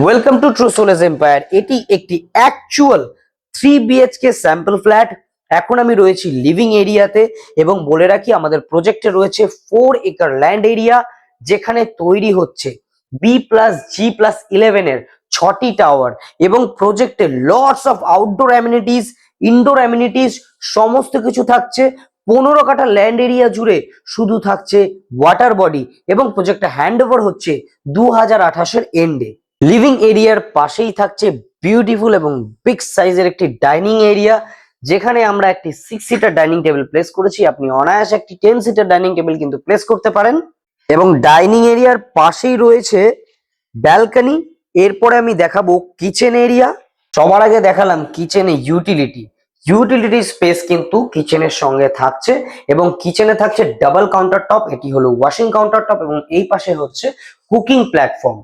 Welcome to true solace empire. এটি একটি actual 3 BHK sample flat. এখন আমি রয়েছি লিভিং এরিয়াতে এবং বলে রাখি আমাদের প্রজেক্টে রয়েছে 4 একর ল্যান্ড এরিয়া, যেখানে তৈরি হচ্ছে B+G+11 এর 6টি টাওয়ার এবং প্রজেক্টে lots of outdoor amenities, indoor amenities সমস্ত কিছু থাকছে। 15 কাঠা ল্যান্ড এরিয়া জুড়ে শুধু থাকছে ওয়াটার বডি এবং প্রজেক্টটা হ্যান্ড ওভার হচ্ছে 2028-এর এন্ডে। লিভিং এরিয়ার পাশেই থাকছে বিউটিফুল এবং বিগ সাইজের একটি ডাইনিং এরিয়া, যেখানে আমরা একটি 6 সিটার ডাইনিং টেবিল প্লেস করেছি। আপনি অনায়াসে একটি 10 সিটার ডাইনিং টেবিল কিন্তু প্লেস করতে পারেন। এবং ডাইনিং এরিয়ার পাশেই রয়েছে ব্যালকনি। এরপরে আমি দেখাবো কিচেন এরিয়া। সবার আগে দেখালাম কিচেনে ইউটিলিটি স্পেস কিন্তু কিচেনের সঙ্গে থাকছে এবং কিচেনে থাকছে ডাবল কাউন্টার টপ, এটি হলো ওয়াশিং কাউন্টার টপ এবং এই পাশে হচ্ছে কুকিং প্ল্যাটফর্ম।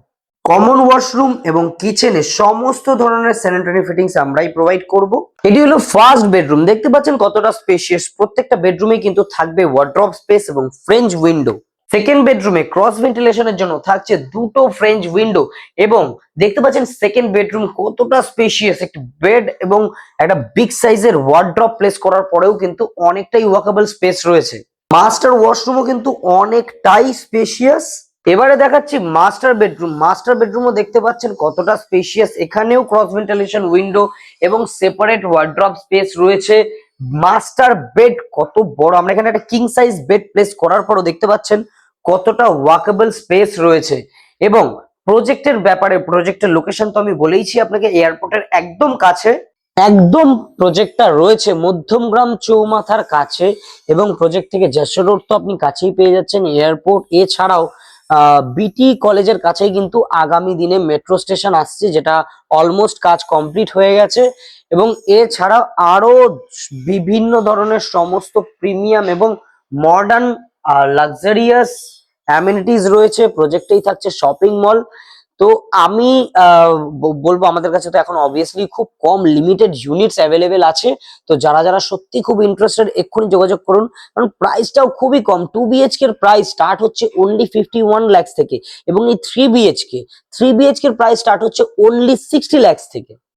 কমন ওয়াশরুম এবং কিচেনে সমস্ত ধরনের স্যানিটারি ফিটিংস আমরাই প্রোভাইড করব। এটি হলো ফার্স্ট বেডরুম। দেখতে পাচ্ছেন কতটা স্পেশিয়াস। প্রত্যেকটা বেডরুমে কিন্তু থাকবে ওয়ার্ড্রপ স্পেস এবং ফ্রেঞ্চ উইন্ডো। সেকেন্ড বেডরুমে ক্রস ভেন্টিলেশনের জন্য থাকছে দুটো ফ্রেঞ্চ উইন্ডো এবং দেখতে পাচ্ছেন সেকেন্ড বেডরুম কতটা স্পেশিয়াস। একটি বেড এবং একটা বিগ সাইজের ওয়ার্ড্রপ প্লেস করার পরেও কিন্তু অনেকটাই ওয়াকেবল স্পেস রয়েছে। মাস্টার ওয়াশরুমও কিন্তু অনেকটাই স্পেশিয়াস। এবারে দেখাচ্ছি মাস্টার বেডরুমও দেখতে পাচ্ছেন কতটা স্পেশিয়াস। এখানেও ক্রস ভেন্টিলেশন উইন্ডো এবং সেপারেট ওয়ার্ড্রপ স্পেস রয়েছে। মাস্টার বেড কত বড়, আমরা এখানে একটা কিং সাইজ বেড প্লেস করার পরও দেখতে পাচ্ছেন কতটা ওয়াকেবল স্পেস রয়েছে। এবং প্রজেক্টের লোকেশন তো আমি বলেইছি আপনাকে, এয়ারপোর্টের একদম কাছে। একদম প্রজেক্টটা রয়েছে মধ্যমগ্রাম চৌমাথার কাছে এবং প্রজেক্ট থেকে যশোর রোড তো আপনি কাছেই পেয়ে যাচ্ছেন, এয়ারপোর্ট। এছাড়াও বিটি কলেজের কাছেই কিন্তু আগামী দিনে মেট্রো স্টেশন আসছে, যেটা অলমোস্ট কাজ কমপ্লিট হয়ে গেছে। এবং এছাড়াও আরো বিভিন্ন ধরনের সমস্ত প্রিমিয়াম এবং মডার্ন লাক্সারিয়াস অ্যামিনিটিস রয়েছে। প্রজেক্টেই থাকছে শপিং মল। তো আমি বলবো আমাদের কাছে তো এখন অবভিয়াসলি খুব কম লিমিটেড ইউনিটস অ্যাভেলেবেল আছে। তো যারা যারা সত্যি খুব ইন্টারেস্টেড এক্ষুনি যোগাযোগ করুন, কারণ প্রাইসটাও খুবই কম। 2 BHK এর প্রাইস স্টার্ট হচ্ছে অনলি 51 lakhs থেকে এবং এই 3 BHK এর প্রাইস স্টার্ট হচ্ছে অনলি 60 lakhs থেকে।